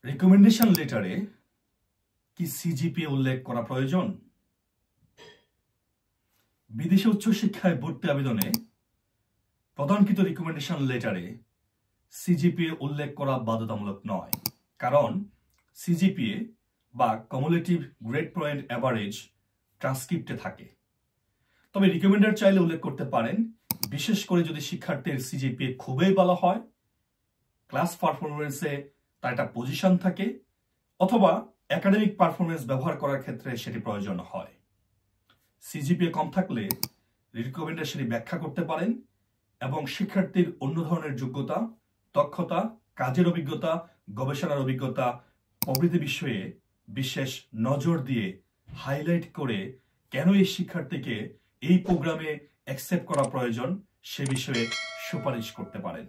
Recommendation লেটারে কি CGPA উল্লেখ করা প্রয়োজন? বিদেশে উচ্চশিক্ষায় ভর্তি আবেদনে প্রদানকৃত রিকমেন্ডেশন লেটারে সিজিপিএ উল্লেখ করা বাধ্যতামূলক নয়, কারণ সিজিপিএ বা কমুলেটিভ গ্রেড পয়েন্ট অ্যাভারেজ ট্রান্সক্রিপ্টে থাকে। তবে রিকমেন্ডার চাইলে উল্লেখ করতে পারেন, বিশেষ করে যদি শিক্ষার্থীর সিজিপিএ খুবই ভালো হয়, ক্লাস পারফরমেন্সে তার একটা পজিশন থাকে, অথবা একাডেমিক পারফরমেন্স ব্যবহার করার ক্ষেত্রে সেটি প্রয়োজন হয়। সিজিপিএ কম থাকলে রিকমেন্ডেশন ব্যাখ্যা করতে পারেন এবং শিক্ষার্থীর অন্য ধরনের যোগ্যতা, দক্ষতা, কাজের অভিজ্ঞতা, গবেষণার অভিজ্ঞতা প্রভৃতি বিষয়ে বিশেষ নজর দিয়ে হাইলাইট করে কেন এই শিক্ষার্থীকে এই প্রোগ্রামে অ্যাকসেপ্ট করা প্রয়োজন সে বিষয়ে সুপারিশ করতে পারেন।